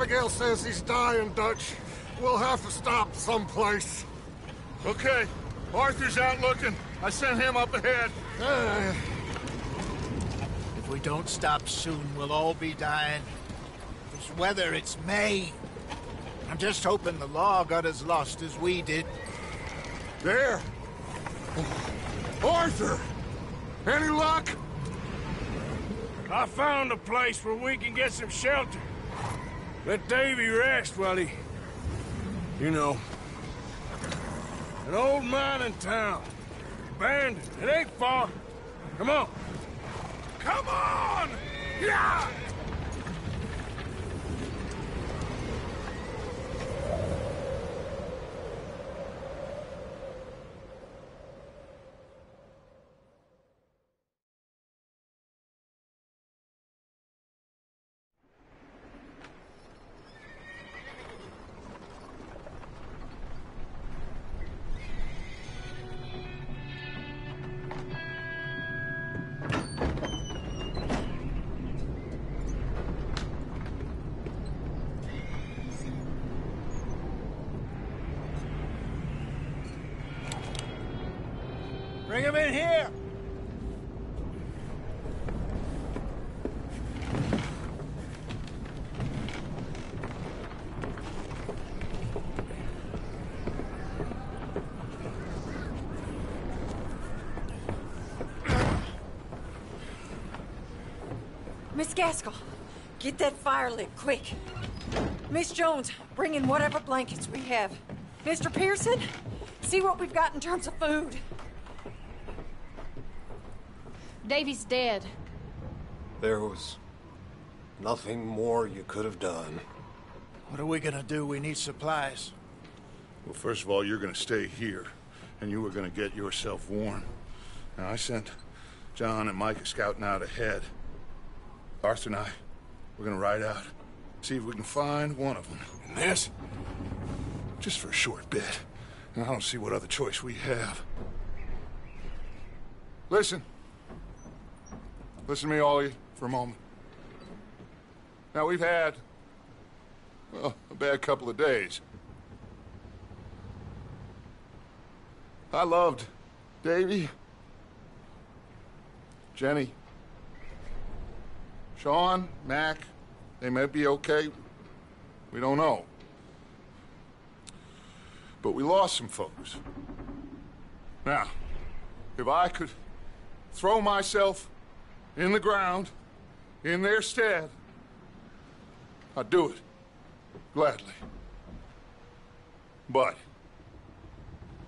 Abigail says he's dying, Dutch. We'll have to stop someplace. Okay. Arthur's out looking. I sent him up ahead. If we don't stop soon, we'll all be dying. This weather, it's May. I'm just hoping the law got as lost as we did. There! Arthur! Any luck? I found a place where we can get some shelter. Let Davy rest while he... You know. An old mining town. Abandoned. It ain't far. Come on. Come on! Yeah! Bring him in here! Miss Gaskell, get that fire lit, quick. Miss Jones, bring in whatever blankets we have. Mr. Pearson, see what we've got in terms of food. Davy's dead. There was nothing more you could have done. What are we gonna do? We need supplies. Well, first of all, you're gonna stay here, and you were gonna get yourself warm. Now, I sent John and Micah scouting out ahead. Arthur and I, we're gonna ride out, see if we can find one of them. And this, just for a short bit. And I don't see what other choice we have. Listen. Listen to me, all of you, for a moment. Now, we've had, well, a bad couple of days. I loved Davy, Jenny, Sean, Mac. They may be okay. We don't know. But we lost some folks. Now, if I could throw myself in the ground, in their stead, I'd do it, gladly. But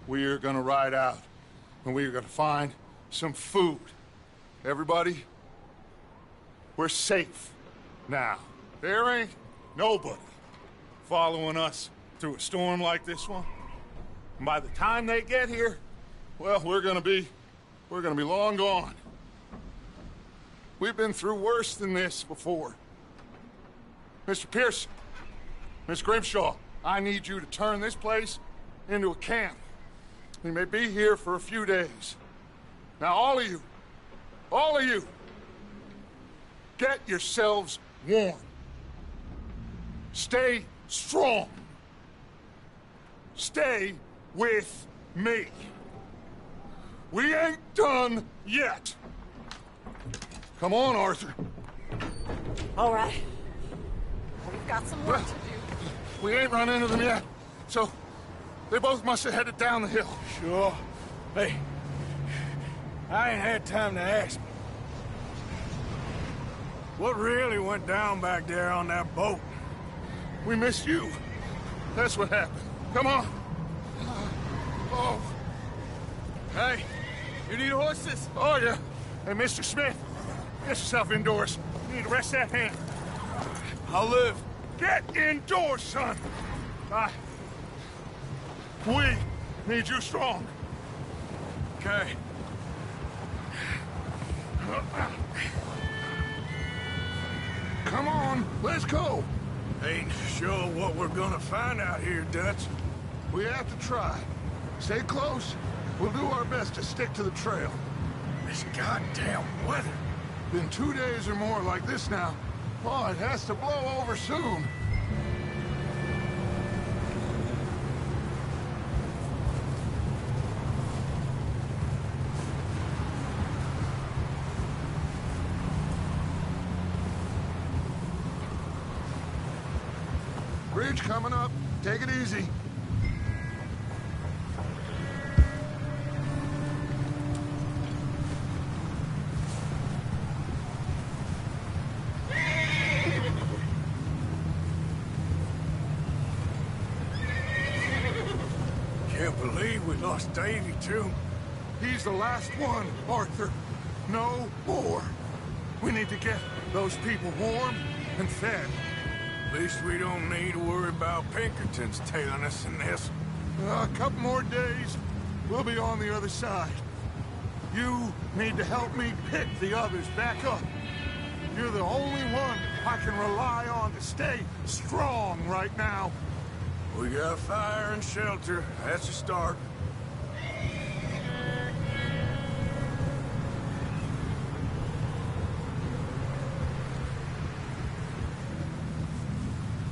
we are gonna ride out, and we are gonna find some food. Everybody, we're safe now. There ain't nobody following us through a storm like this one. And by the time they get here, well, we're gonna be long gone. We've been through worse than this before. Mr. Pearson, Miss Grimshaw, I need you to turn this place into a camp. We may be here for a few days. Now, all of you, get yourselves warm. Stay strong. Stay with me. We ain't done yet. Come on, Arthur. All right. We've got some work to do. We ain't run into them yet, so they both must have headed down the hill. Sure. Hey, I ain't had time to ask. What really went down back there on that boat? We missed you. That's what happened. Come on. Oh. Hey, you need horses? Oh, yeah. Hey, Mr. Smith, get yourself indoors. You need to rest that hand. I'll live. Get indoors, son. We need you strong. Okay. Come on, let's go. Ain't sure what we're gonna find out here, Dutch. We have to try. Stay close. We'll do our best to stick to the trail. This goddamn weather. Been 2 days or more like this now. Oh, it has to blow over soon. bridge coming up. Take it easy. Can't believe we lost Davy, too. He's the last one, Arthur. No more. We need to get those people warm and fed. At least we don't need to worry about Pinkertons tailing us in this. A couple more days, we'll be on the other side. You need to help me pick the others back up. You're the only one I can rely on to stay strong right now. We got fire and shelter. That's a start.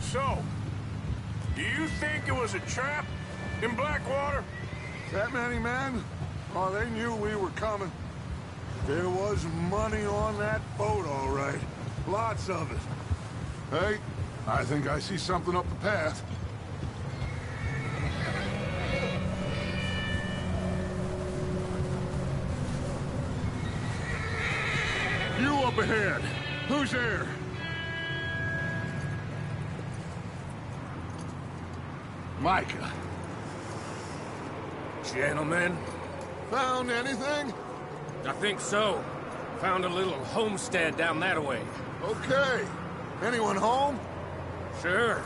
So, do you think it was a trap in Blackwater? That many men? Oh, they knew we were coming. There was money on that boat, all right. Lots of it. Hey, I think I see something up the path. You up ahead. Who's there? Micah. Gentlemen, Found anything? I think so. Found a little homestead down that way. Okay. Anyone home? Sure.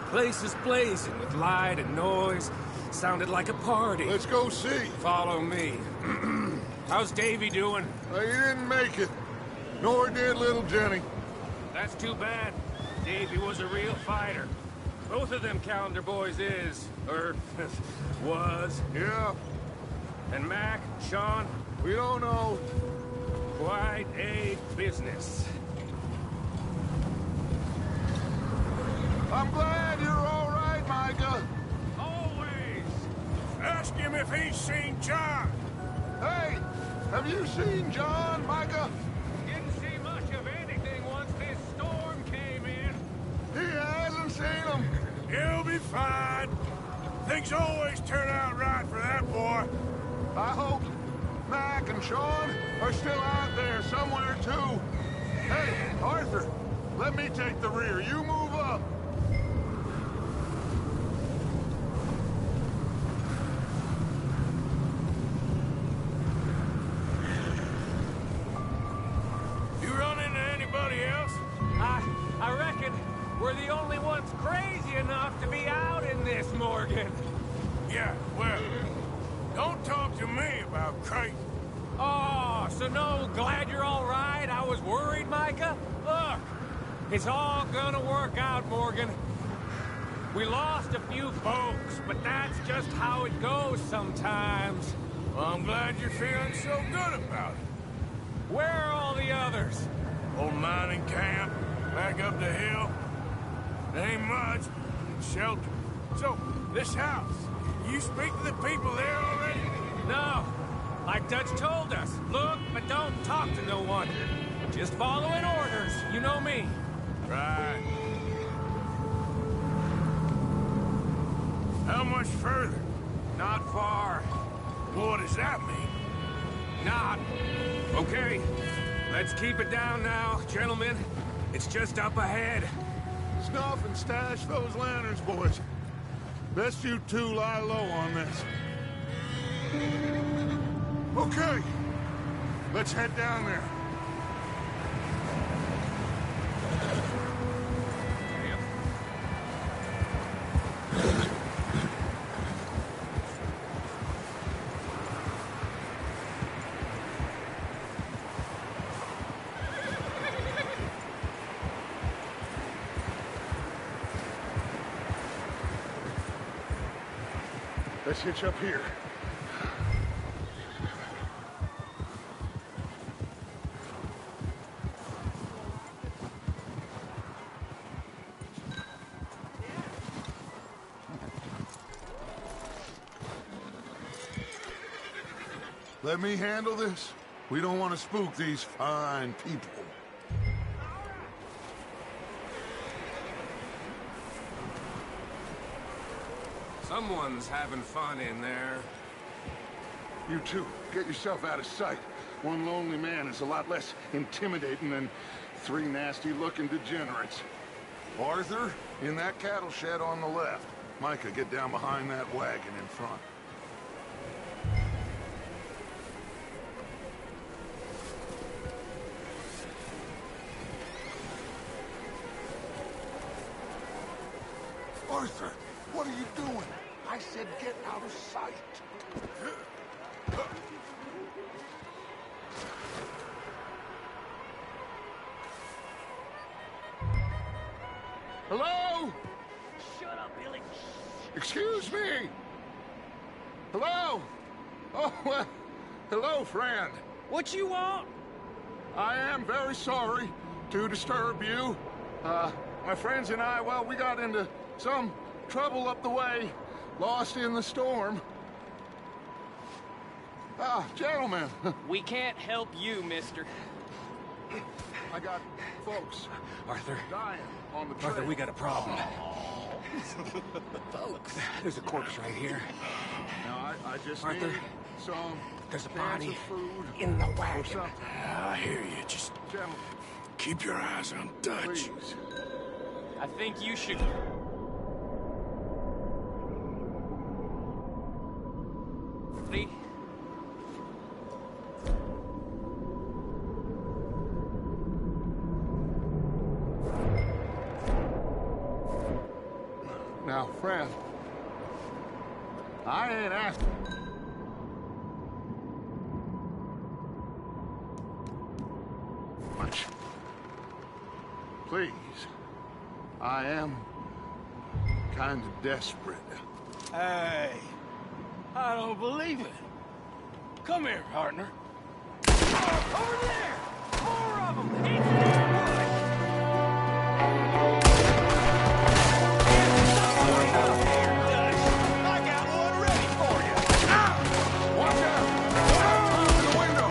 Place is blazing with light and noise. Sounded like a party. Let's go see. Follow me. How's Davy doing? He didn't make it. Nor did little Jenny. That's too bad. Davy was a real fighter. Both of them calendar boys is, or was. Yeah, And Mac, Sean, we don't know. quite a business. I'm glad you're all right, Micah. Always! Ask him if he's seen John. Hey, have you seen John, Micah? Didn't see much of anything once this storm came in. He hasn't seen him. He'll be fine. Things always turn out right for that boy. I hope Mac and Sean are still out there somewhere, too. Hey, Arthur, let me take the rear. You move up. You run into anybody else? I reckon we're the only ones crazy enough to be out in this, Morgan. Yeah, well, don't talk to me about crazy. Oh, so no, glad you're all right? I was worried, Micah. Look, it's all gonna work out, Morgan. We lost a few folks, but that's just how it goes sometimes. Well, I'm glad you're feeling so good about it. Where are all the others? Old mining camp, back up the hill. Ain't much. Shelter. So, this house, you speak to the people there already? No. Like Dutch told us, look, but don't talk to no one. Just following orders, you know me. Right. How much further? Not far. What does that mean? Not. Okay, let's keep it down now, gentlemen. It's just up ahead. Snuff and stash those lanterns, boys. Best you two lie low on this. Okay, let's head down there. Let's hitch up here. Let me handle this. We don't want to spook these fine people. Someone's having fun in there. You two, get yourself out of sight. One lonely man is a lot less intimidating than 3 nasty-looking degenerates. Arthur, in that cattle shed on the left. Micah, get down behind that wagon in front. Arthur, what are you doing? I said get out of sight. Hello? Shut up, Billy. Excuse me? Hello? Oh, well, hello, friend. What you want? I am very sorry to disturb you. My friends and I, well, we got into some trouble up the way, lost in the storm. Ah, gentlemen. We can't help you, mister. I got folks Arthur. dying on the trail. Arthur, we got a problem. Folks. There's a corpse right here. Now, I just Arthur, need some there's a cans body of food in the or wagon. something. I hear you. Just Gentlemen, keep your eyes on Dutch. please. I think you should... See? Now, friend, I ain't asking. Much. Please, I am kind of desperate. Hey, I don't believe it. Come here, partner. Over there! More of them! Into that bush! I got one ready for you. Watch out! Top of the window!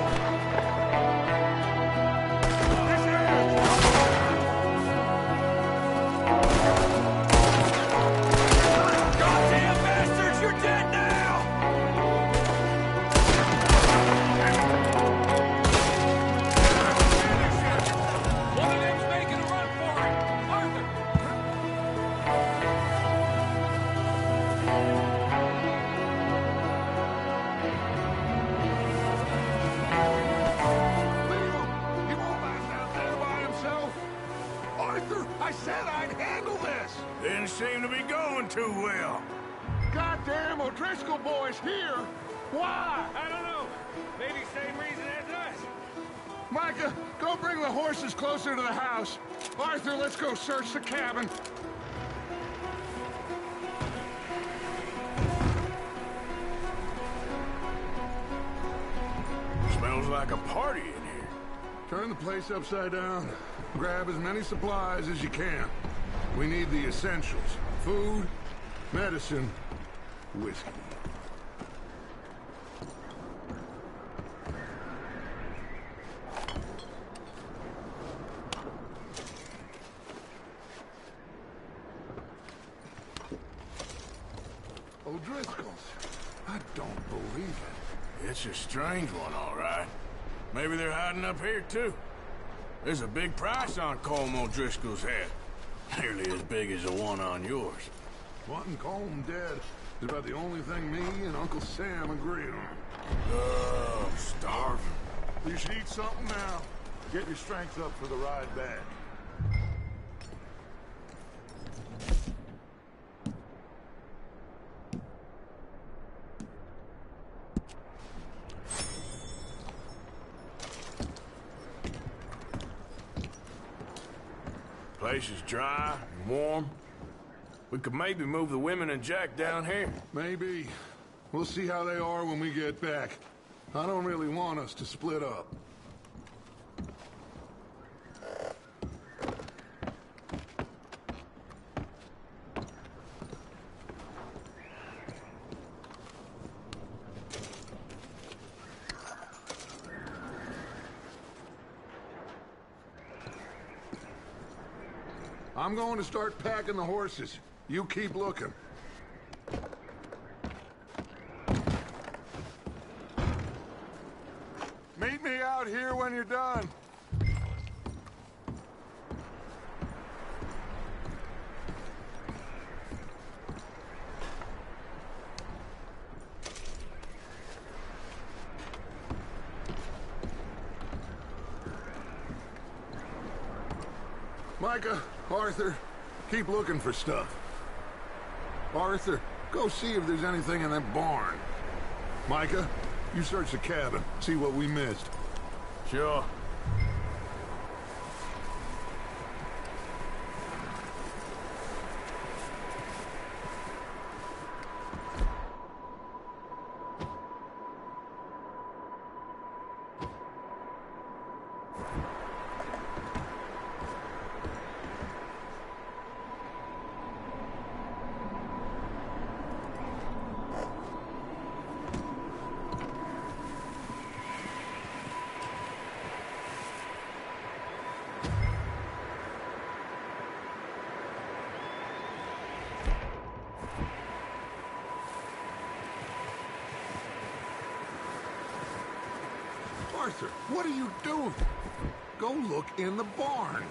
This Goddamn bastards, you're dead now! One of them's making a run for it! Arthur! Leave him! He won't last out there by himself! Arthur, I said I'd handle this! Didn't seem to be going too well. Goddamn O'Driscoll boy's here! Why? I don't know. Maybe same reason as us. Micah, go bring the horses closer to the house. Arthur, let's go search the cabin. Smells like a party in here. Turn the place upside down. Grab as many supplies as you can. We need the essentials. Food, medicine, whiskey. O'Driscoll's. I don't believe it. It's a strange one, all right. Maybe they're hiding up here, too. There's a big price on Colm O'Driscoll's head. Nearly as big as the one on yours. Wanting Colm dead is about the only thing me and Uncle Sam agree on. Oh, I'm starving. You should eat something now. Get your strength up for the ride back. Place is dry and warm. We could maybe move the women and Jack down here. Maybe. We'll see how they are when we get back. I don't really want us to split up. I'm going to start packing the horses. You keep looking. out here when you're done. Micah, Arthur, keep looking for stuff. Arthur, go see if there's anything in that barn. Micah, you search the cabin, see what we missed. Sure. Arthur, what are you doing? Go look in the barn.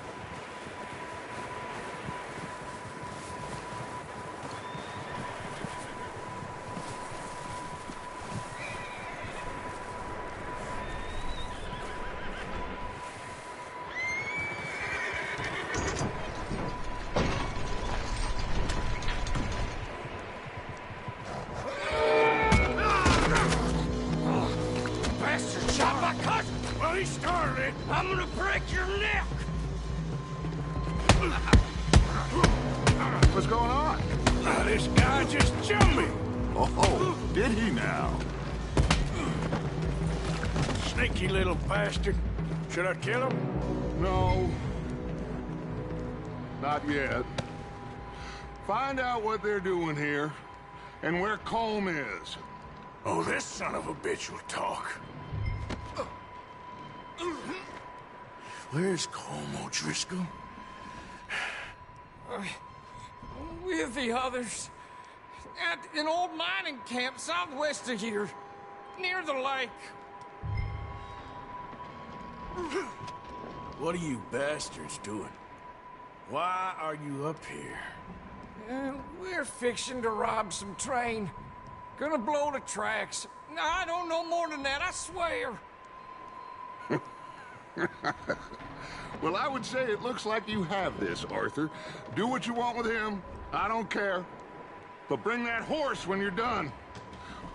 I'm gonna break your neck! What's going on? This guy just jumped me! Oh, did he now? Sneaky little bastard. Should I kill him? No. Not yet. Find out what they're doing here, and where Colm is. Oh, this son of a bitch will talk. Where's Colm O'Driscoll? With the others. At an old mining camp southwest of here. Near the lake. What are you bastards doing? Why are you up here? We're fixing to rob some train. Gonna blow the tracks. I don't know more than that, I swear. Well, I would say it looks like you have this, Arthur. Do what you want with him. I don't care. But bring that horse when you're done.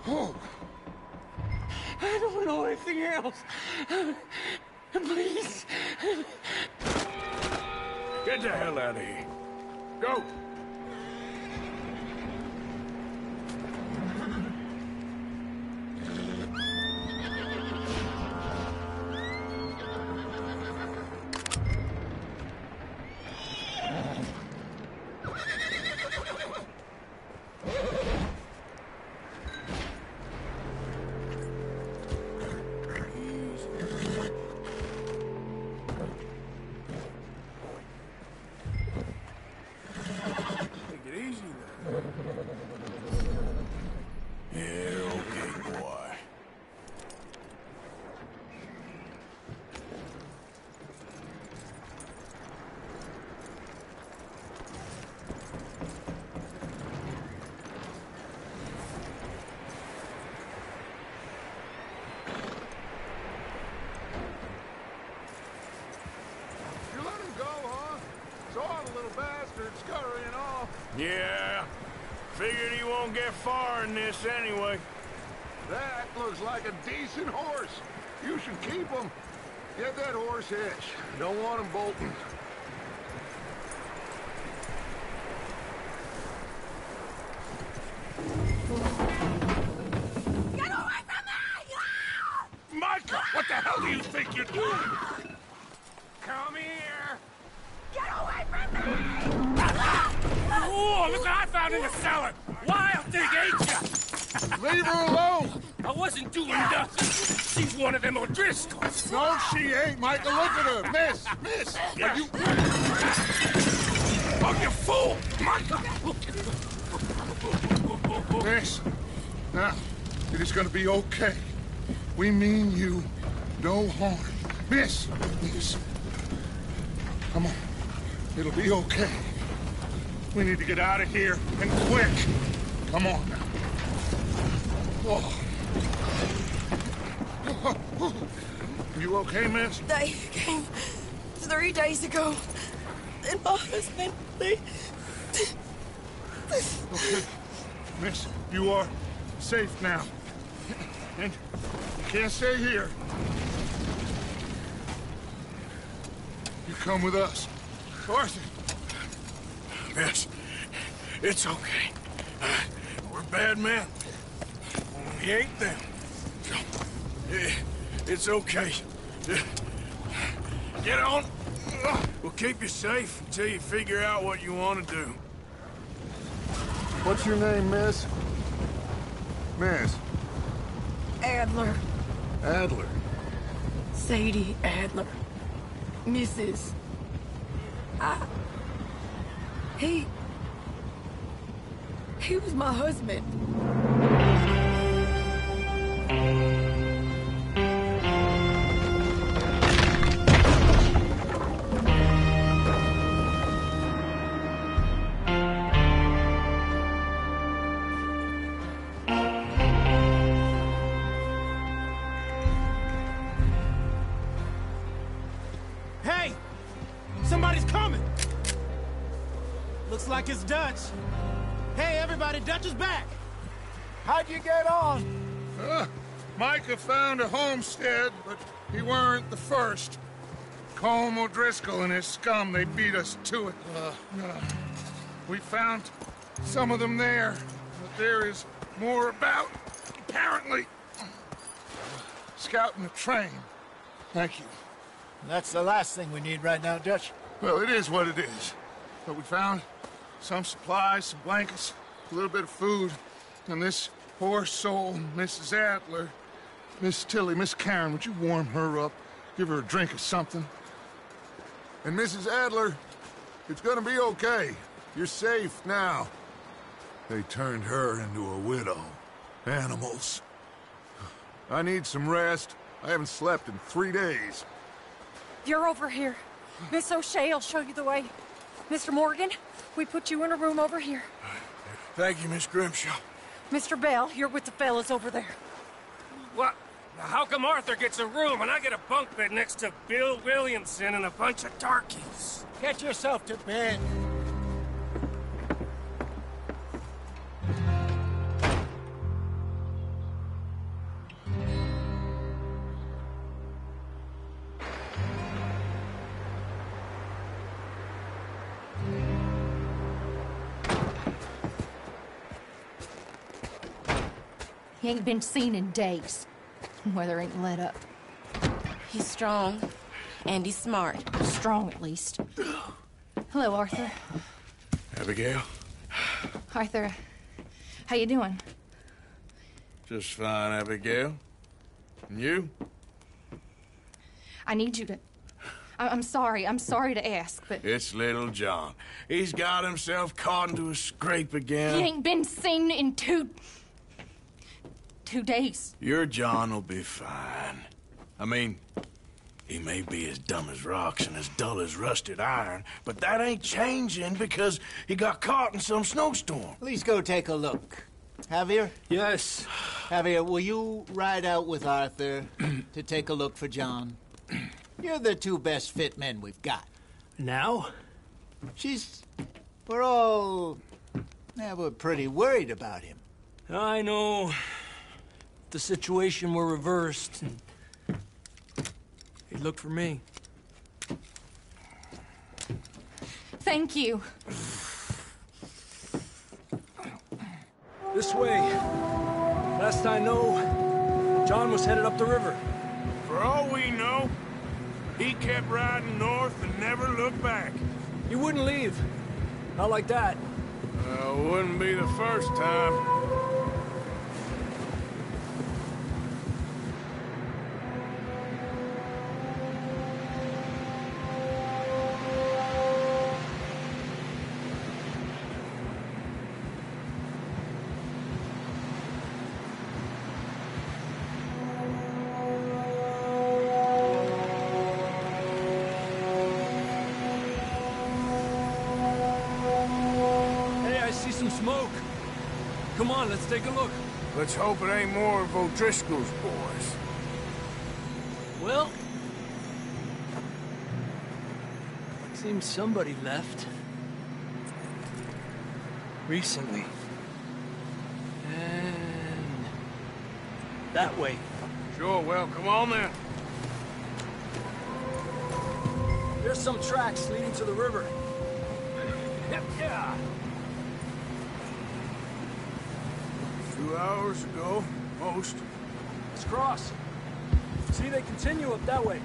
Oh. I don't know anything else. Please. Get the hell out of here. Go. Yeah, figured he won't get far in this anyway. That looks like a decent horse. You should keep him. Get that horse hitched. Don't want him bolting. Get away from me! Micah, what the hell do you think you're doing? Come here. Get away from me! Oh, look what I found in the cellar. Wild thing, ain't ya? Leave her alone! I wasn't doing nothing. She's one of them O'Driscolls. No, she ain't, Micah. Look at her. Miss! Miss! Are you... Oh, you fool! Micah! Miss, now, it is gonna be okay. We mean you no harm. Miss! Come on. It'll be okay. We need to get out of here, and quick. Come on now. Oh. You okay, miss? Dave came 3 days ago. And my husband, they... Okay. Miss, you are safe now. And you can't stay here. You come with us. Arthur. Miss, it's okay. We're bad men. We ain't them. So, it's okay. Get on. We'll keep you safe until you figure out what you want to do. What's your name, miss? Miss? Adler. Adler. Sadie Adler. Mrs. He was my husband. Hey! Somebody's coming! Looks like it's Dutch. Hey, everybody, Dutch is back! How'd you get on? Micah found a homestead, but he weren't the first. Colm O'Driscoll and his scum, they beat us to it. We found some of them there, but there is more about, apparently. Scouting the train. Thank you. That's the last thing we need right now, Dutch. Well, it is what it is. But we found some supplies, some blankets, a little bit of food, and this poor soul, Mrs. Adler, Miss Tilly, Miss Karen, would you warm her up? Give her a drink or something? And Mrs. Adler, it's gonna be okay. You're safe now. They turned her into a widow. Animals. I need some rest. I haven't slept in 3 days. You're over here. Miss O'Shea will show you the way. Mr. Morgan, we put you in a room over here. Thank you, Miss Grimshaw. Mr. Bell, you're with the fellas over there. What? How come Arthur gets a room and I get a bunk bed next to Bill Williamson and a bunch of darkies? Get yourself to bed. He ain't been seen in days. Weather ain't let up. He's strong, and he's smart. Strong, at least. Hello, Arthur. Abigail? Arthur, how you doing? Just fine, Abigail. And you? I need you to... I'm sorry to ask, but... It's little John. He's got himself caught into a scrape again. He ain't been seen in 2 days. Your John will be fine. I mean, he may be as dumb as rocks and as dull as rusted iron, but that ain't changing because he got caught in some snowstorm. Please go take a look. Javier? Yes. Javier, will you ride out with Arthur to take a look for John? You're the 2 best fit men we've got. Now? We're pretty worried about him. I know. The situation were reversed, and he'd look for me. Thank you. This way. Last I know, John was headed up the river. For all we know, he kept riding north and never looked back. He wouldn't leave. Not like that. Wouldn't be the first time. Come on, let's take a look. Let's hope it ain't more of O'Driscoll's boys. Well... seems somebody left. Recently. And... that way. Sure, well, come on then. There's some tracks leading to the river. Yeah. 2 hours ago, most. Let's cross. See, they continue up that way.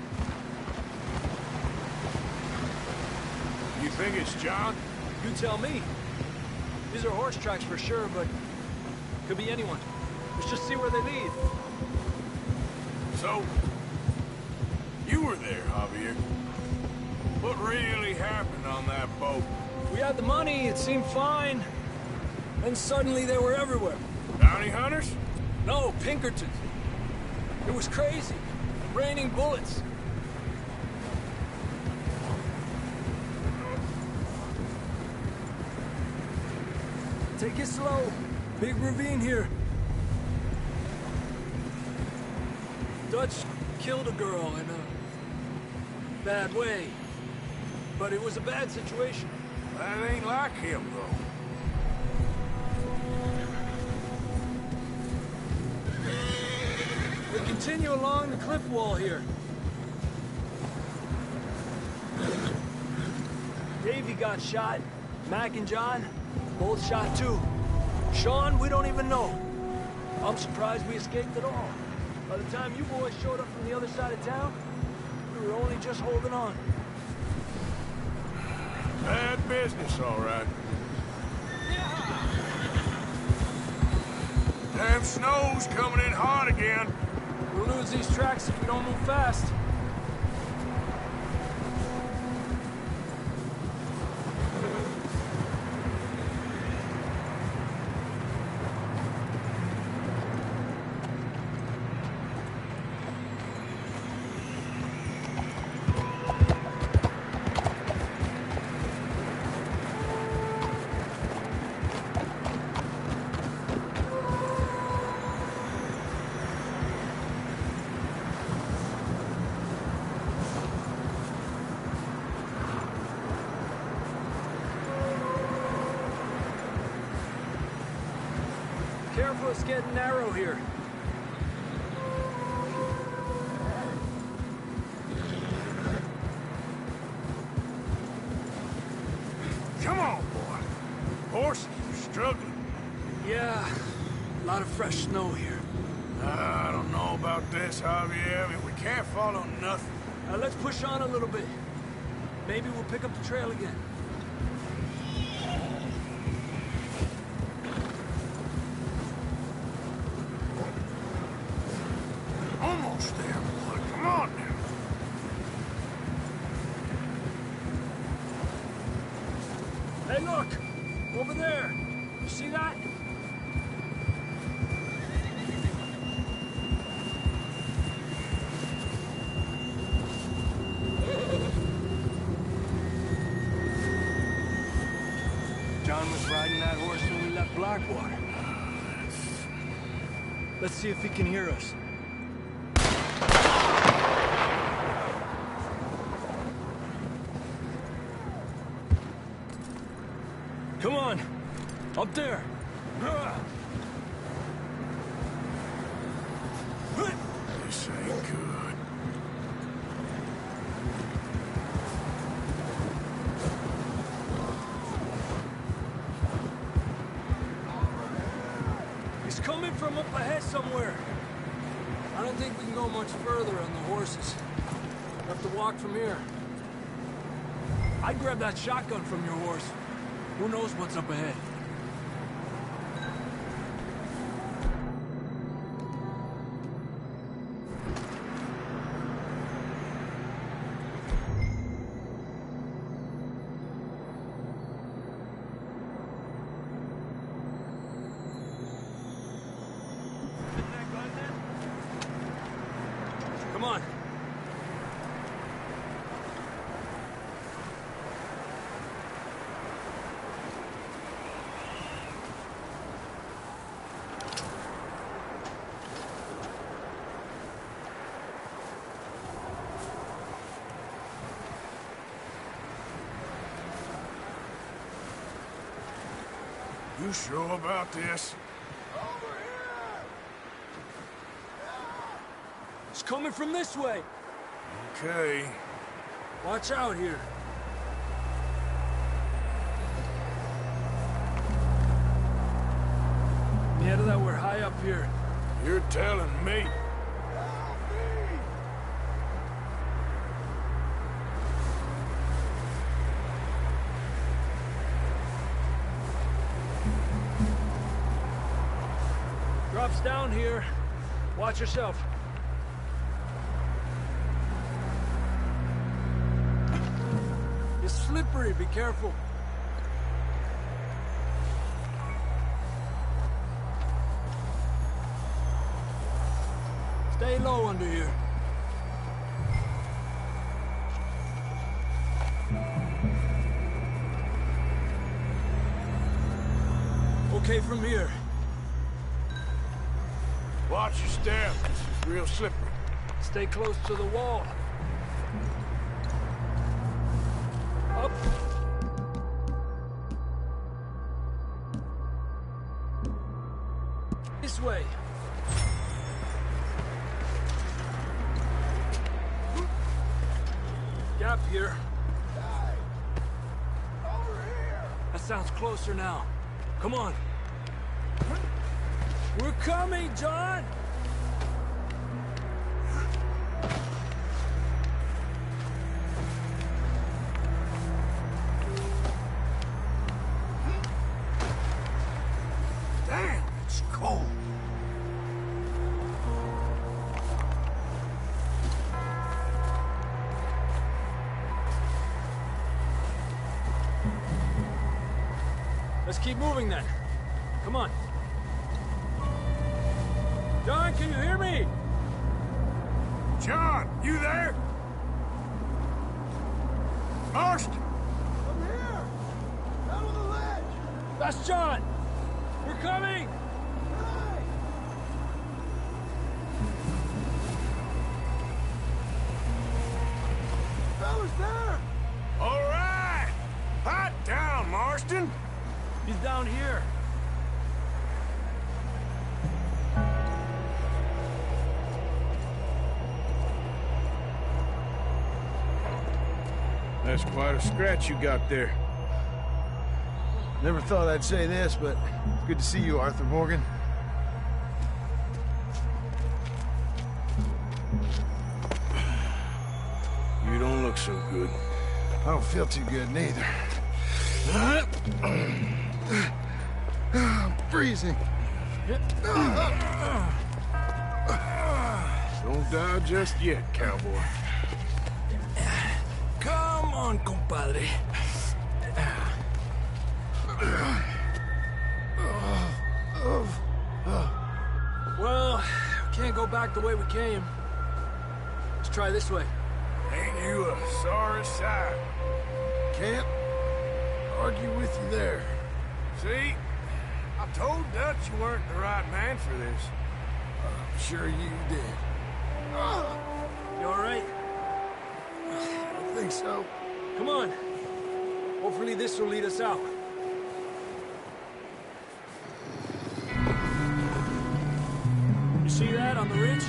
You think it's John? You tell me. These are horse tracks for sure, but could be anyone. Let's just see where they lead. So, you were there, Javier. What really happened on that boat? We had the money, it seemed fine. Then suddenly they were everywhere. Bounty hunters? No, Pinkertons. It was crazy. Raining bullets. Take it slow. Big ravine here. Dutch killed a girl in a bad way. But it was a bad situation. That ain't like him, though. We continue along the cliff wall here. Davey got shot. Mac and John, both shot too. Sean, we don't even know. I'm surprised we escaped at all. By the time you boys showed up from the other side of town, we were only just holding on. Bad business, all right. Damn snow's coming in hard again. We'll lose these tracks if we don't move fast. Careful, it's getting narrow here. Come on, boy. Horses are struggling. Yeah, a lot of fresh snow here. I don't know about this, Javier. I mean, we can't follow nothing. Let's push on a little bit. Maybe we'll pick up the trail again. Almost there, boy. Come on now. Hey, look! Over there! You see that? John was riding that horse when we left Blackwater. Let's see if he can hear us. Come on! Up there! This ain't good. He's coming from up ahead somewhere. I don't think we can go much further on the horses. We'll have to walk from here. I'd grab that shotgun from your horse. Who knows what's up ahead? Come on. You sure about this? It's coming from this way. Okay. Watch out here. Yeah, that we're high up here. You're telling me. Drops down here. Watch yourself. It's slippery, be careful. Stay low under here. Okay from here. Watch your step. This is real slippery. Stay close to the wall. Up. This way. Gap here. Over here. That sounds closer now. Come on. We're coming, John! Damn, it's cold. Let's keep moving then. Come on. John, can you hear me? John, you there? Marston! I'm here! Down on the ledge! That's John! We're coming! Hey! Fellas there! All right! Hot down, Marston! He's down here. That's quite a scratch you got there. Never thought I'd say this, but it's good to see you, Arthur Morgan. You don't look so good. I don't feel too good, neither. I'm freezing. Don't die just yet, cowboy. Come on, compadre. Well, can't go back the way we came. Let's try this way. Ain't you a sorry sight? Can't argue with you there. See? I told Dutch you weren't the right man for this. I'm sure you did. You all right? I think so. Come on. Hopefully this will lead us out. You see that on the ridge?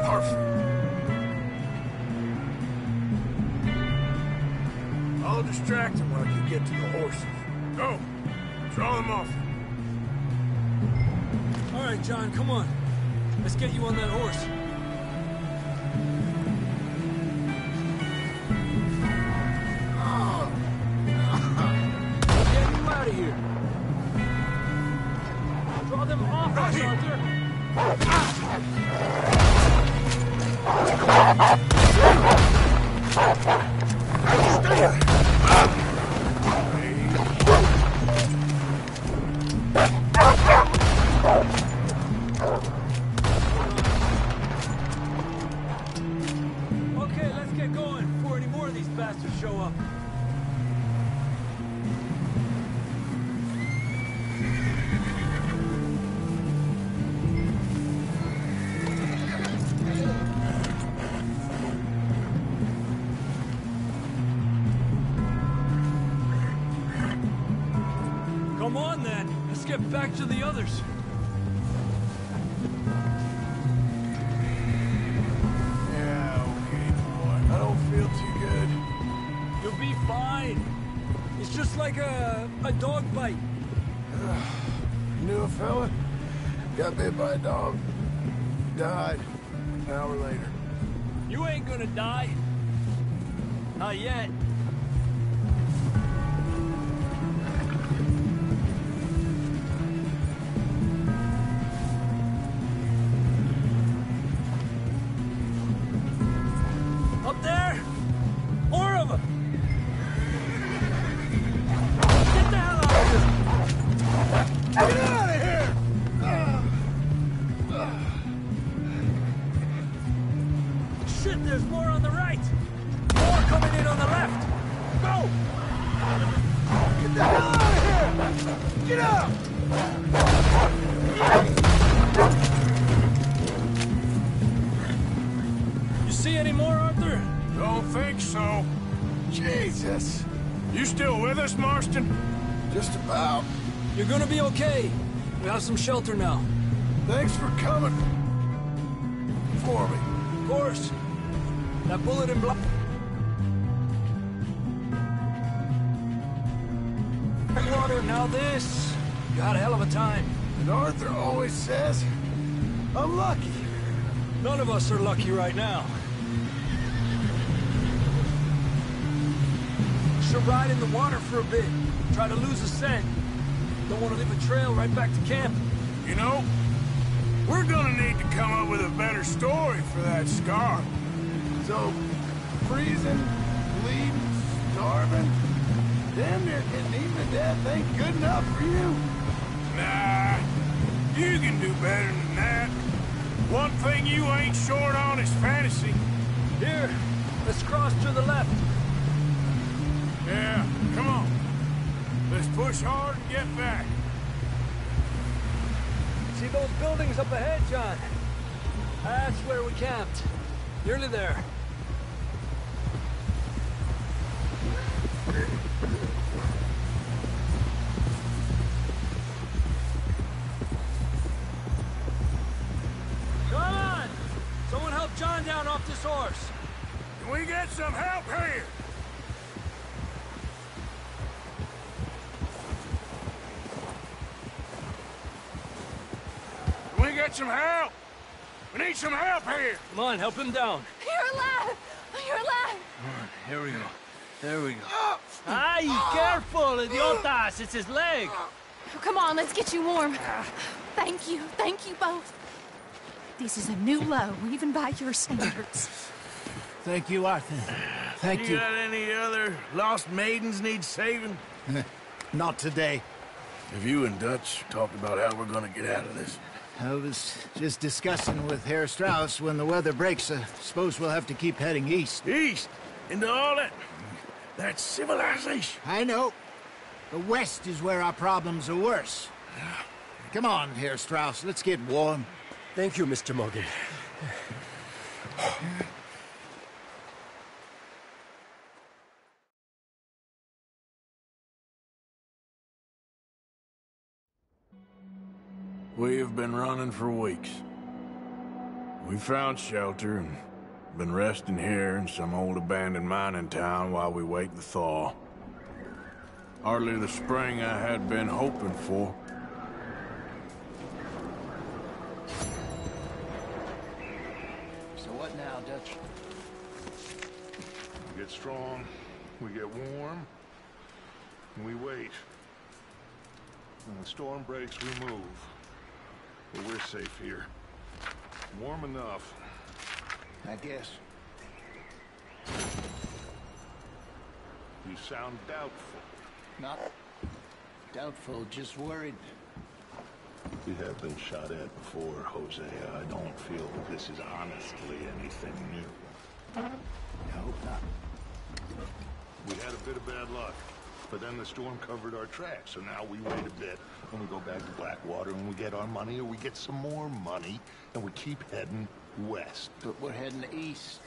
Perfect. I'll distract him while you get to the horses. Go. Draw them off. All right, John, come on. Let's get you on that horse. Get you out of here. Draw them off us, Arthur. Okay, let's get going before any more of these bastards show up. get back to the others. Yeah, okay, boy. I don't feel too good. You'll be fine. It's just like a dog bite. You knew a fella? Got bit by a dog. Died. An hour later. You ain't gonna die. Not yet. Up there? More of them! Get the hell out of here! Get out of here! Shit, there's more on the right! More coming in on the left! Go! Get the hell out of here! Get out! You see any more, Arthur? Don't think so. Jesus! You still with us, Marston? Just about. You're gonna be okay. We have some shelter now. Thanks for coming. For me. Of course. That bullet and blood. Water, now this. You had a hell of a time. And Arthur always says, I'm lucky. None of us are lucky right now. Should ride in the water for a bit. Try to lose a scent. Don't want to leave a trail right back to camp. You know, we're gonna need to come up with a better story for that scar. So, freezing, bleeding, starving, damn near getting eaten to death ain't good enough for you. Nah, you can do better than that. One thing you ain't short on is fantasy. Here, let's cross to the left. Yeah, come on. Let's push hard and get back. See those buildings up ahead, John? That's where we camped. Nearly there. Come on! Someone help John down off this horse. Can we get some help here? Can we get some help? We need some help here. Come on, help him down. You're alive! You're alive! Here we go. There we go. Ay, careful, idiotas! It's his leg. Come on, let's get you warm. Thank you both. This is a new low, even by your standards. Thank you, Arthur. Thank you. You got any other lost maidens need saving? Not today. Have you and Dutch talked about how we're gonna get out of this? I was just discussing with Herr Strauss when the weather breaks. I suppose we'll have to keep heading east. East? Into all that civilization? I know. The west is where our problems are worse. Come on, Herr Strauss, let's get warm. Thank you, Mr. Morgan. We have been running for weeks. We found shelter and been resting here in some old abandoned mining town while we wait the thaw. Hardly the spring I had been hoping for. So what now, Dutch? We get strong, we get warm, and we wait. When the storm breaks, we move. But we're safe here. Warm enough. I guess. You sound doubtful. Not doubtful, just worried. We have been shot at before, Hosea. I don't feel this is honestly anything new. I hope not. We had a bit of bad luck, but then the storm covered our tracks, so now we wait a bit, and we go back to Blackwater, and we get our money, or we get some more money, and we keep heading west. But we're heading east.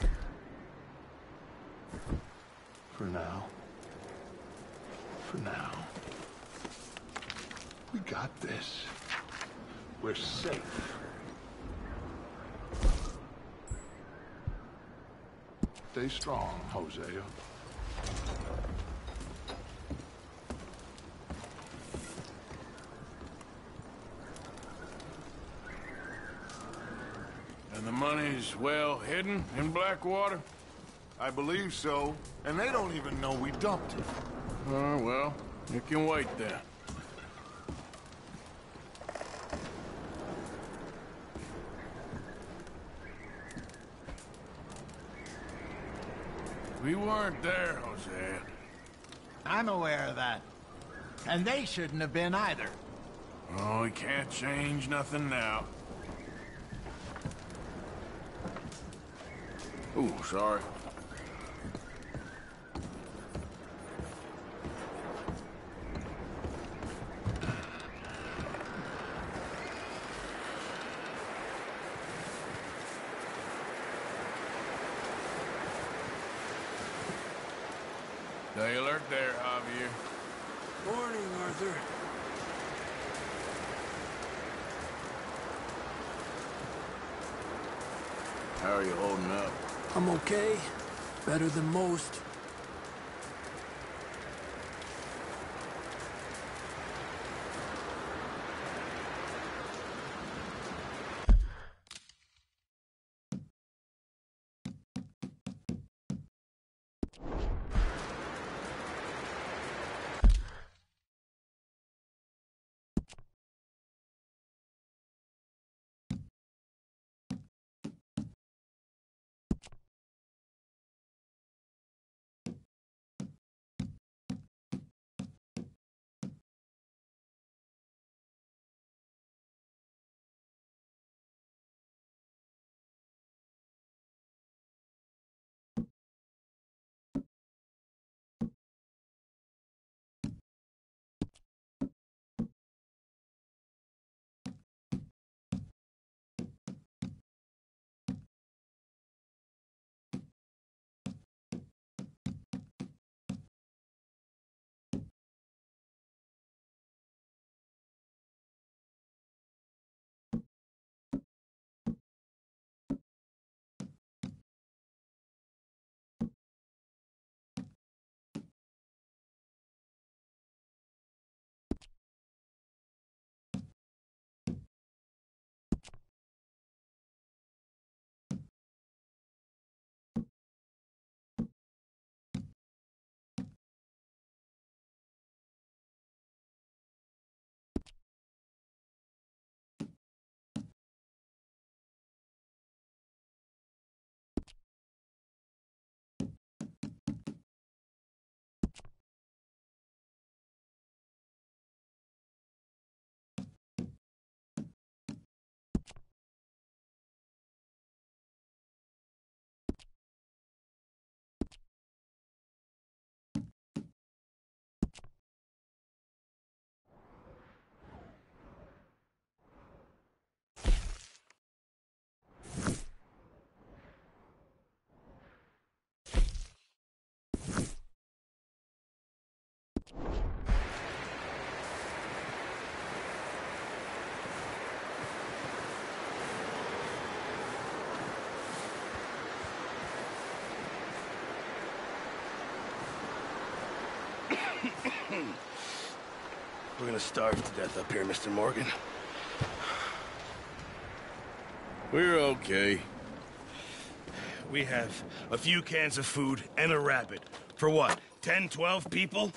For now. For now. We got this. We're safe. Stay strong, Hosea. And the money's well hidden in Blackwater? I believe so, and they don't even know we dumped it. Oh, well, it can wait then. We weren't there, Hosea. I'm aware of that. And they shouldn't have been either. Oh, we can't change nothing now. Ooh, sorry. Stay alert there, Javier. Morning, Arthur. How are you holding up? I'm okay. Better than most. We're gonna starve to death up here, Mr. Morgan. We're okay. We have a few cans of food and a rabbit. For what, 10, 12 people?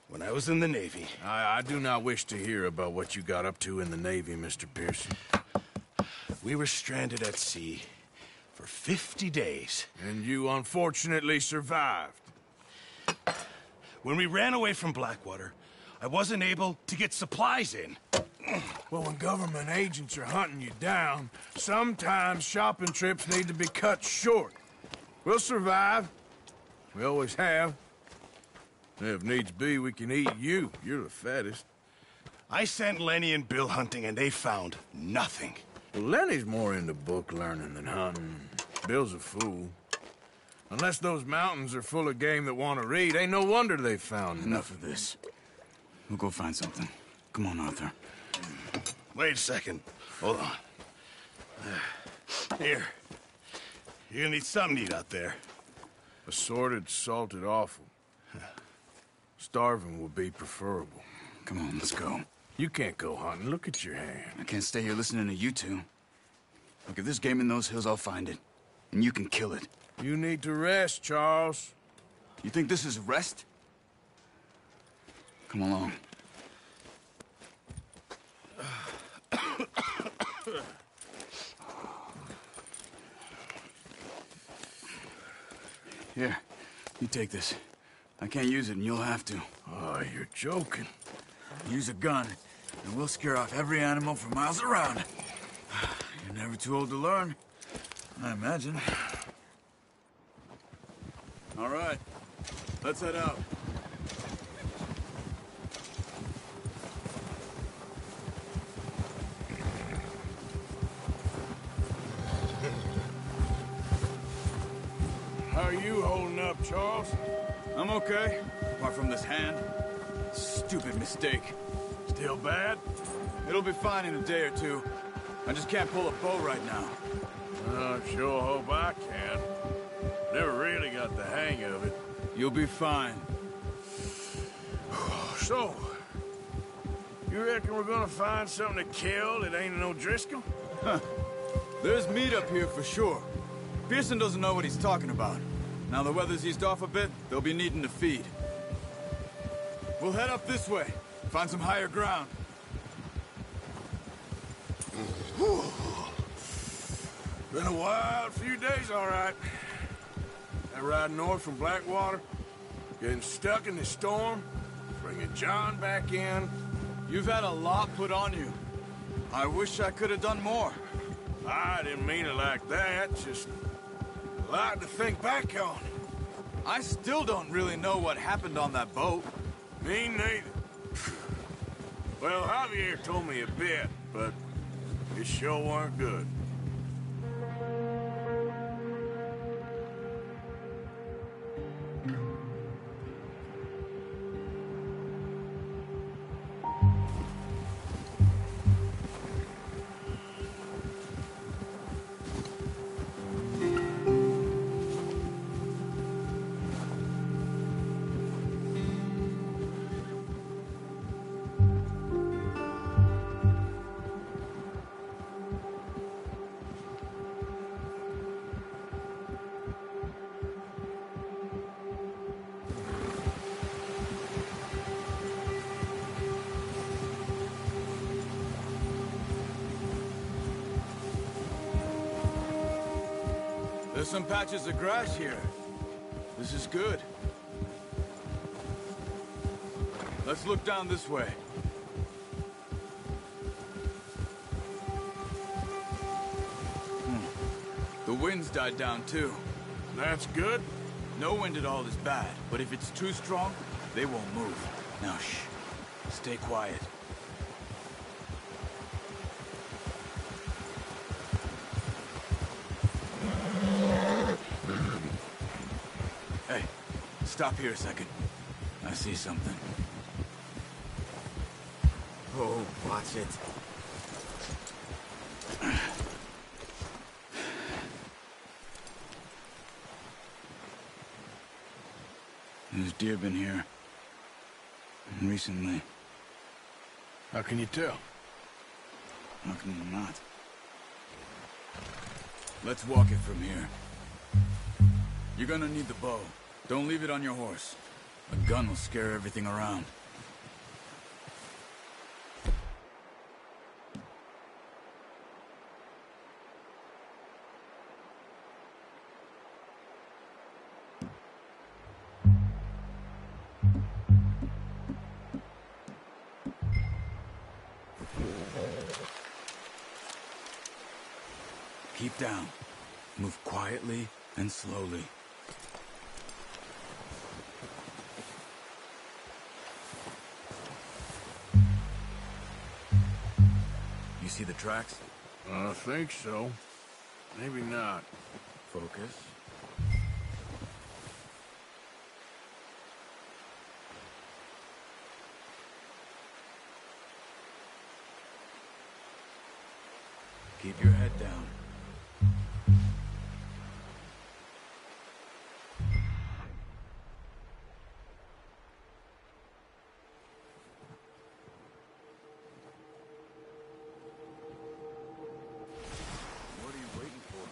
When I was in the Navy... I do not wish to hear about what you got up to in the Navy, Mr. Pearson. We were stranded at sea for 50 days. And you unfortunately survived. When we ran away from Blackwater, I wasn't able to get supplies in. Well, when government agents are hunting you down, sometimes shopping trips need to be cut short. We'll survive. We always have. If needs be, we can eat you. You're the fattest. I sent Lenny and Bill hunting, and they found nothing. Well, Lenny's more into book learning than hunting. Bill's a fool. Unless those mountains are full of game that want to read, ain't no wonder they found Enough of this. We'll go find something. Come on, Arthur. Wait a second. Hold on. Here. You're gonna need something to eat out there. Assorted, salted offal. Starving would be preferable. Come on, let's go. You can't go hunting. Look at your hand. I can't stay here listening to you two. Look, if there's game in those hills, I'll find it. And you can kill it. You need to rest, Charles. You think this is rest? Come along. Here, you take this. I can't use it, and you'll have to. Oh, you're joking. Use a gun, and we'll scare off every animal for miles around. You're never too old to learn, I imagine. All right, let's head out. How are you holding up, Charles? I'm okay, apart from this hand. Stupid mistake. Still bad? It'll be fine in a day or two. I just can't pull a bow right now. I sure hope I can. Never really got the hang of it. You'll be fine. So, you reckon we're gonna find something to kill that ain't no Driscoll? Huh. There's meat up here for sure. Pearson doesn't know what he's talking about. Now the weather's eased off a bit, they'll be needing to feed. We'll head up this way, find some higher ground. Been a wild few days, all right. That ride north from Blackwater, getting stuck in the storm, bringing John back in. You've had a lot put on you. I wish I could have done more. I didn't mean it like that, just a lot to think back on. I still don't really know what happened on that boat. Me neither. Well, Javier told me a bit, but it sure weren't good. There's some patches of grass here. This is good. Let's look down this way. The wind's died down too. That's good. No wind at all is bad, but if it's too strong, they won't move. Now shh. Stay quiet. Hey, stop here a second. I see something. Oh, watch it. There's deer been here. Recently. How can you tell? How can you not? Let's walk it from here. You're gonna need the bow. Don't leave it on your horse. A gun will scare everything around. Keep down. Move quietly and slowly. You see the tracks? I think so. Maybe not. Focus. Keep your head down. What are you waiting for?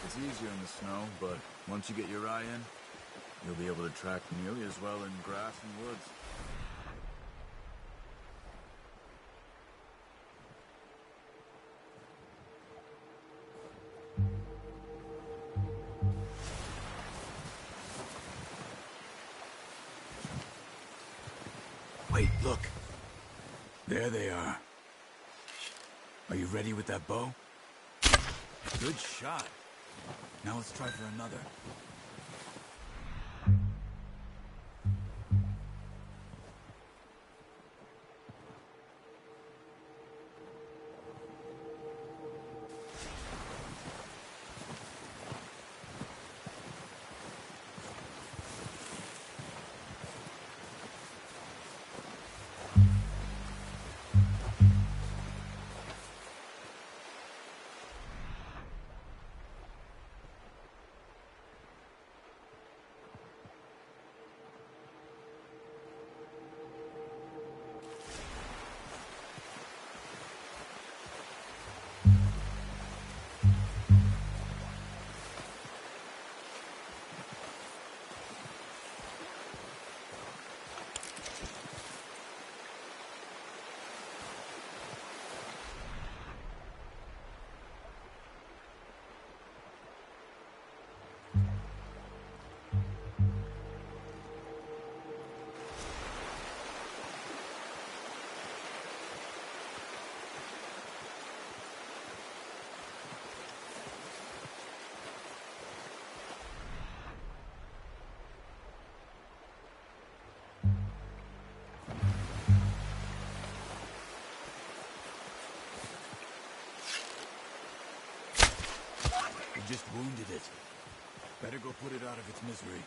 It's easier in the snow, but once you get your eye in, you'll be able to track nearly as well in grass and woods. Wait, look. There they are. Are you ready with that bow? Good shot. Now let's try for another. Just wounded it. Better go put it out of its misery.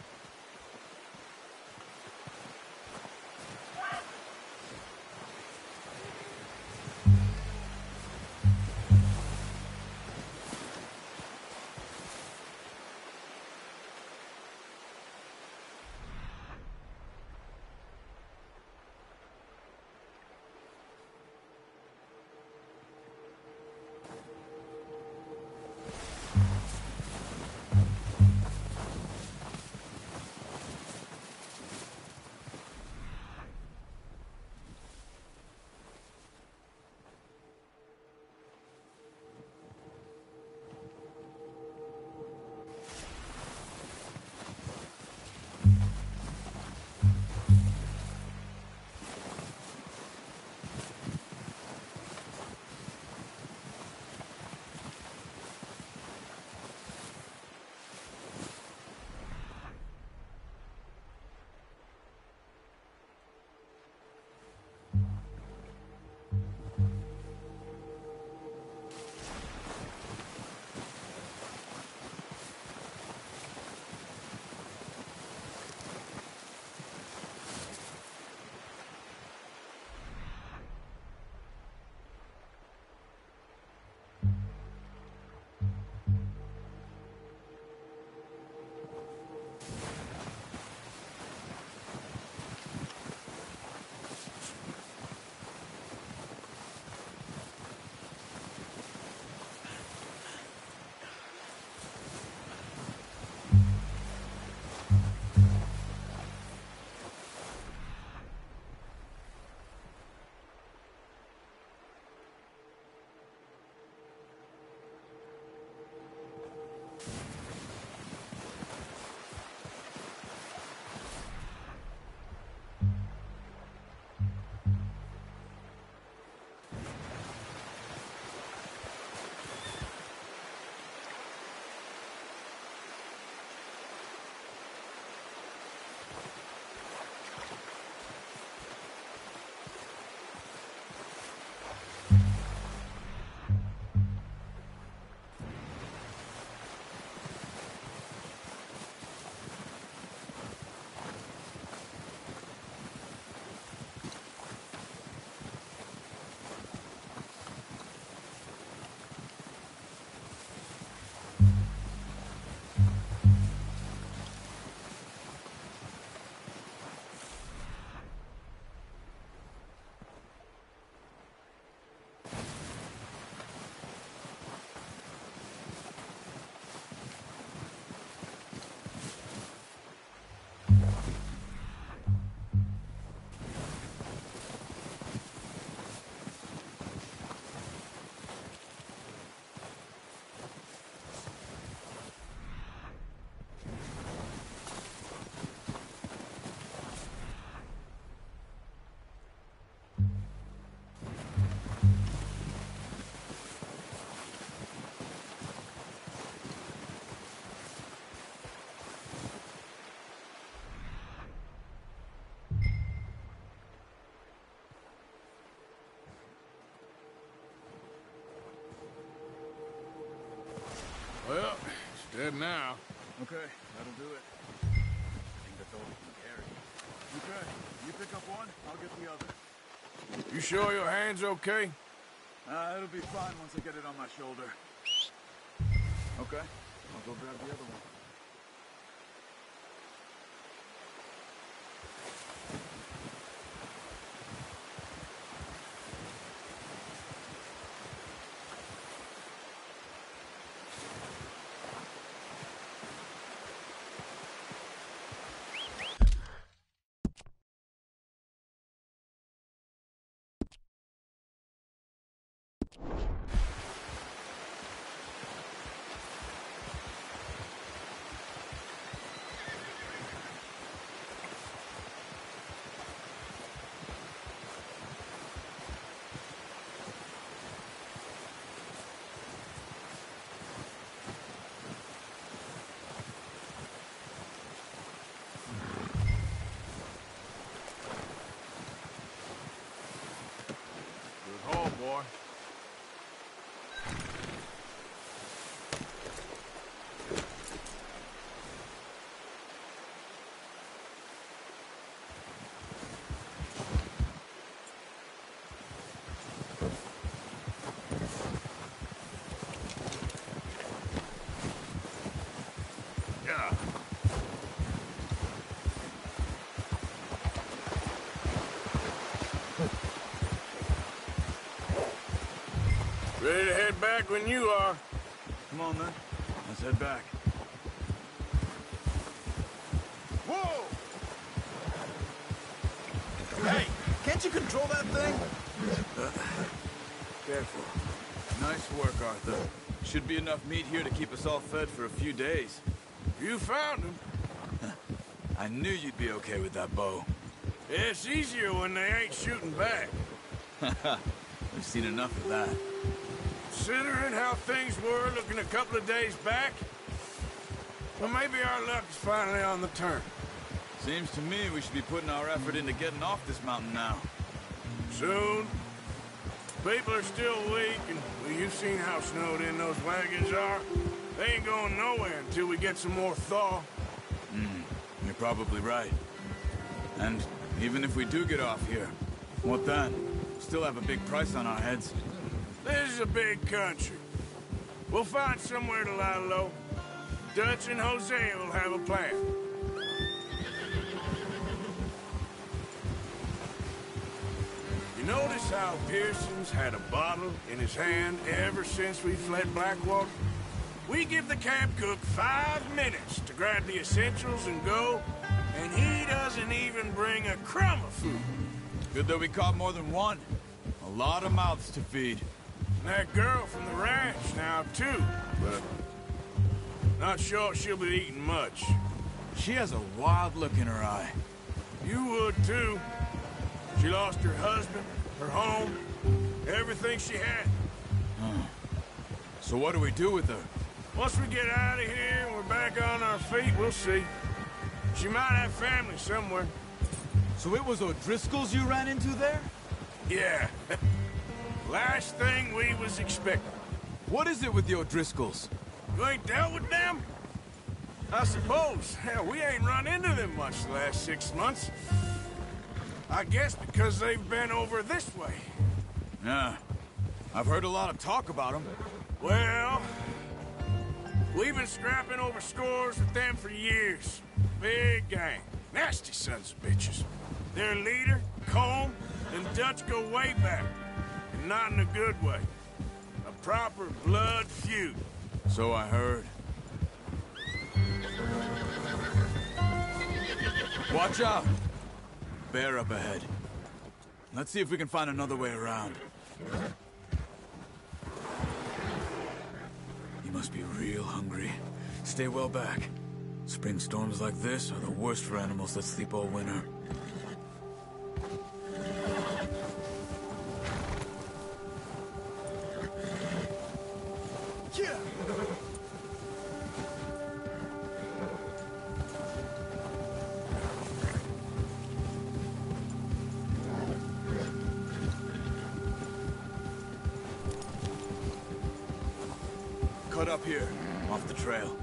Dead now. Okay, that'll do it. I think that's all we can carry. Okay, you pick up one, I'll get the other. You sure your hand's okay? It'll be fine once I get it on my shoulder. Okay, I'll go grab the other one. Boy. Yeah. Ready to head back when you are. Come on, then. Let's head back. Whoa! Hey, can't you control that thing? Careful. Nice work, Arthur. Should be enough meat here to keep us all fed for a few days. You found him. I knew you'd be okay with that bow. It's easier when they ain't shooting back. We've seen enough of that. Considering how things were looking a couple of days back, well, maybe our luck is finally on the turn. Seems to me we should be putting our effort into getting off this mountain now. Soon. People are still weak, and well, you've seen how snowed in those wagons are. They ain't going nowhere until we get some more thaw. You're probably right. And even if we do get off here, what then? Still have a big price on our heads. This is a big country. We'll find somewhere to lie low. Dutch and Hosea will have a plan. You notice how Pearson's had a bottle in his hand ever since we fled Blackwater? We give the camp cook 5 minutes to grab the essentials and go, and he doesn't even bring a crumb of food. Good that we caught more than one. A lot of mouths to feed. And that girl from the ranch now, too, but not sure she'll be eating much. She has a wild look in her eye. You would, too. She lost her husband, her home, everything she had. So what do we do with her? Once we get out of here and we're back on our feet, we'll see. She might have family somewhere. So it was O'Driscoll's you ran into there? Yeah. Last thing we was expecting. What is it with the O'Driscolls? You ain't dealt with them? I suppose. Hell, we ain't run into them much the last 6 months. I guess because they've been over this way. Yeah. I've heard a lot of talk about them. Well, we've been scrapping over scores with them for years. Big gang. Nasty sons of bitches. Their leader, Colm, and Dutch go way back. And not in a good way. A proper blood feud. So I heard. Watch out! Bear up ahead. Let's see if we can find another way around. You must be real hungry. Stay well back. Spring storms like this are the worst for animals that sleep all winter. Cut up here, off the trail.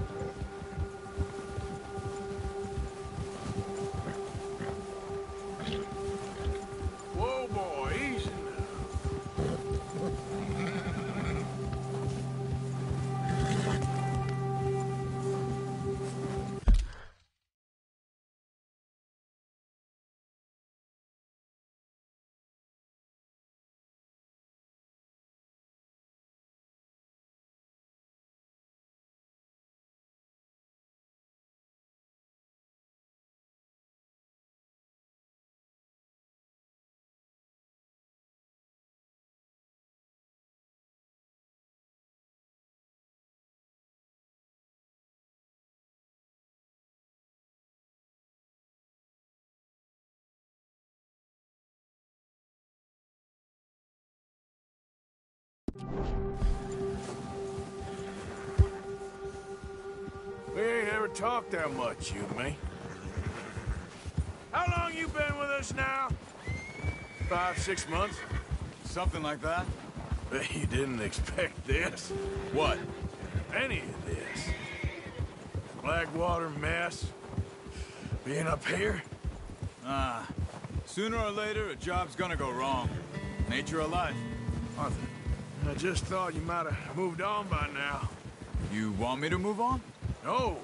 We ain't ever talked that much, you and me. How long you been with us now? 5, 6 months? Something like that? Bet you didn't expect this. What? Any of this. Blackwater mess. Being up here? Sooner or later, a job's gonna go wrong. Nature of life. Arthur, I just thought you might have moved on by now. You want me to move on? No.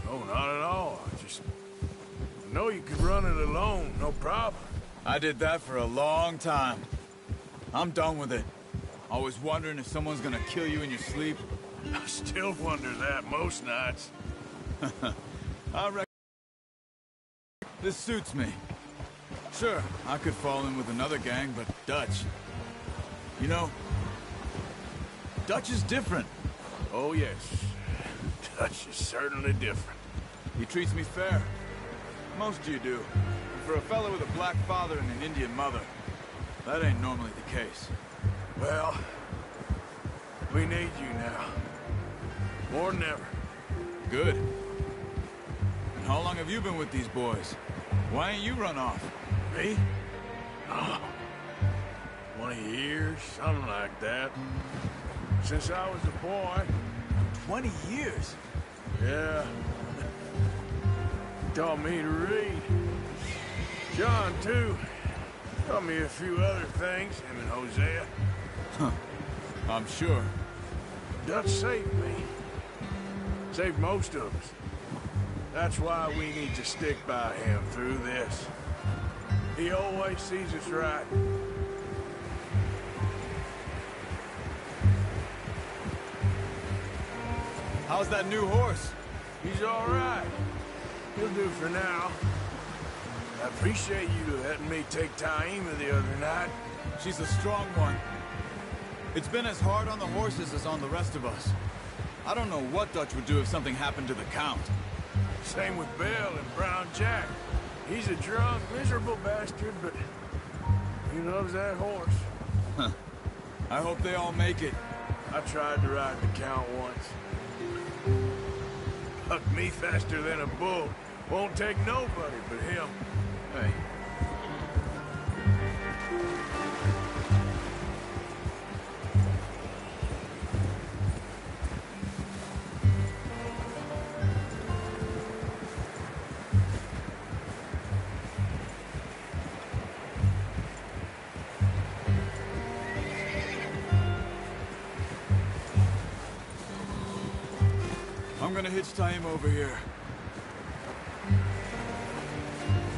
No, not at all. I know you could run it alone, no problem. I did that for a long time. I'm done with it. Always wondering if someone's gonna kill you in your sleep. I still wonder that most nights. I reckon this suits me. Sure, I could fall in with another gang, but Dutch... You know, Dutch is different. Oh, yes. Dutch is certainly different. He treats me fair. Most of you do. And for a fellow with a black father and an Indian mother, that ain't normally the case. Well, we need you now. More than ever. Good. And how long have you been with these boys? Why ain't you run off? Me? Oh, 20 years, something like that. Since I was a boy. 20 years? Yeah. He taught me to read. John, too. Taught me a few other things, him and Hosea. Huh. I'm sure. Dutch saved me. Saved most of us. That's why we need to stick by him through this. He always sees us right. How's that new horse? He's all right. He'll do for now. I appreciate you letting me take Taima the other night. She's a strong one. It's been as hard on the horses as on the rest of us. I don't know what Dutch would do if something happened to the Count. Same with Bill and Brown Jack. He's a drunk, miserable bastard, but he loves that horse. Huh. I hope they all make it. I tried to ride the Count once. Hucked me faster than a bull. Won't take nobody but him. Hey. I'm gonna hitch Taima over here.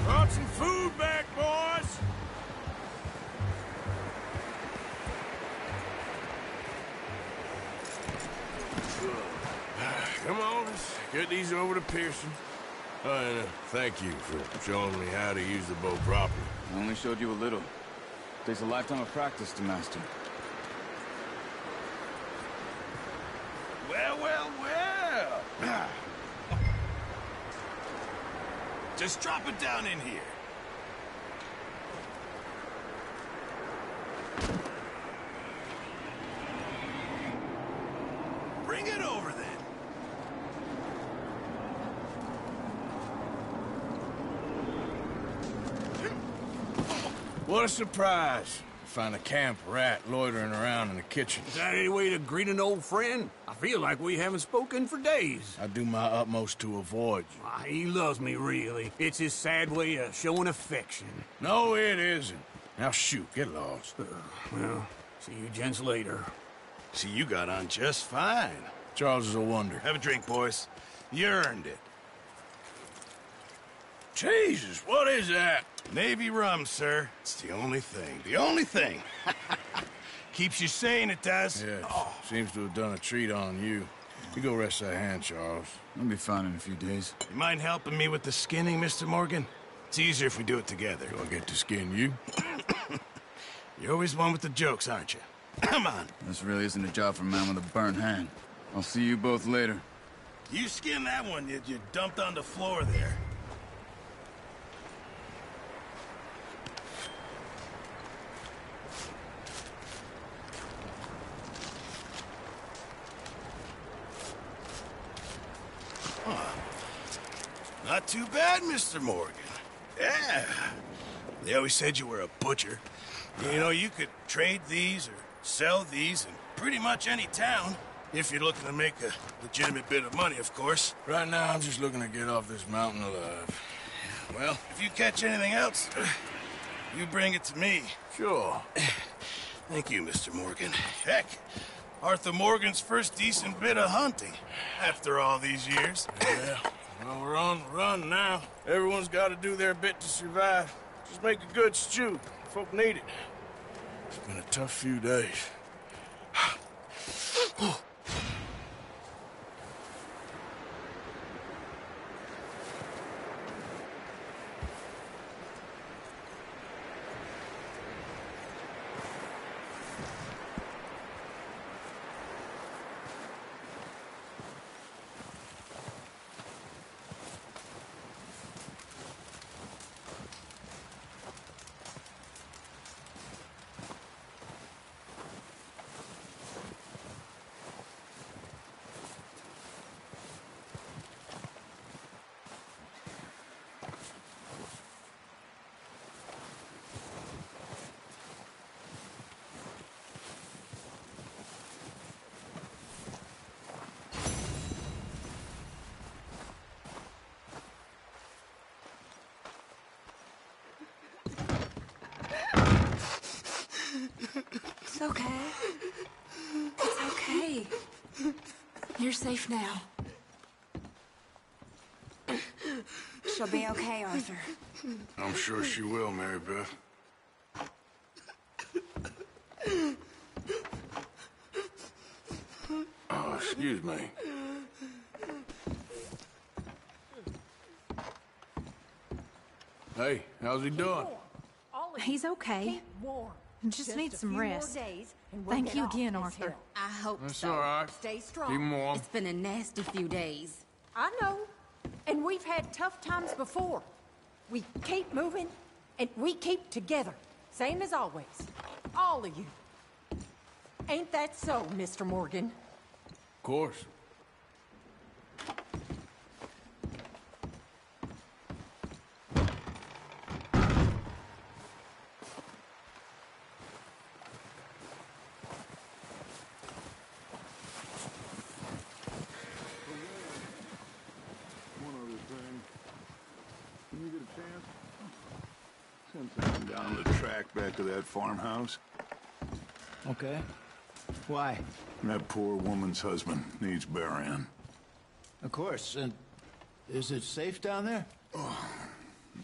Brought some food back, boys! Come on, let's get these over to Pearson. And thank you for showing me how to use the bow properly. I only showed you a little. Takes a lifetime of practice to master. Well, well, well! Just drop it down in here. Bring it over, then. What a surprise. Find a camp rat loitering around in the kitchen. Is that any way to greet an old friend? I feel like we haven't spoken for days. I do my utmost to avoid you. He loves me, really. It's his sad way of showing affection. No, it isn't. Now shoot, get lost. Well, see you gents later. See, you got on just fine. Charles is a wonder. Have a drink, boys. You earned it. Jesus, what is that? Navy rum, sir. It's the only thing. The only thing. Keeps you sane, it does. Yes. Seems to have done a treat on you. You go rest that hand, Charles. I'll be fine in a few days. You mind helping me with the skinning, Mr. Morgan? It's easier if we do it together. Do I get to skin you? You're always one with the jokes, aren't you? Come on. This really isn't a job for a man with a burnt hand. I'll see you both later. You skin that one you dumped on the floor there. Not too bad, Mr. Morgan. Yeah. They always said you were a butcher. You know, you could trade these or sell these in pretty much any town. If you're looking to make a legitimate bit of money, of course. Right now, I'm just looking to get off this mountain alive. Well, if you catch anything else, you bring it to me. Sure. Thank you, Mr. Morgan. Heck, Arthur Morgan's first decent bit of hunting after all these years. Yeah, well, we're on the run now. Everyone's got to do their bit to survive. Just make a good stew. Folk need it. It's been a tough few days. It's okay. It's okay. You're safe now. She'll be okay, Arthur. I'm sure she will, Mary Beth. Oh, excuse me. Hey, how's he doing? He's okay. Just needs some rest. Thank you again, Arthur. I hope That's so. all right. Stay strong. Keep him warm. It's been a nasty few days. I know. And we've had tough times before. We keep moving, and we keep together. Same as always. All of you. Ain't that so, Mr. Morgan? Of course. Can you get a chance? Send someone down the track back to that farmhouse. Okay. Why? That poor woman's husband needs burying. Of course. And is it safe down there?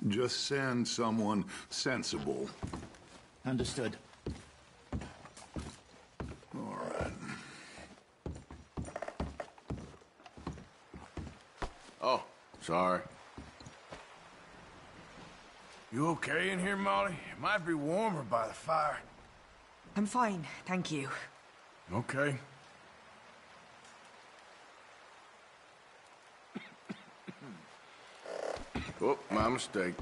Just send someone sensible. Understood. All right. Oh, sorry. You okay in here, Molly? It might be warmer by the fire. I'm fine, thank you. Okay. Oh, my mistake.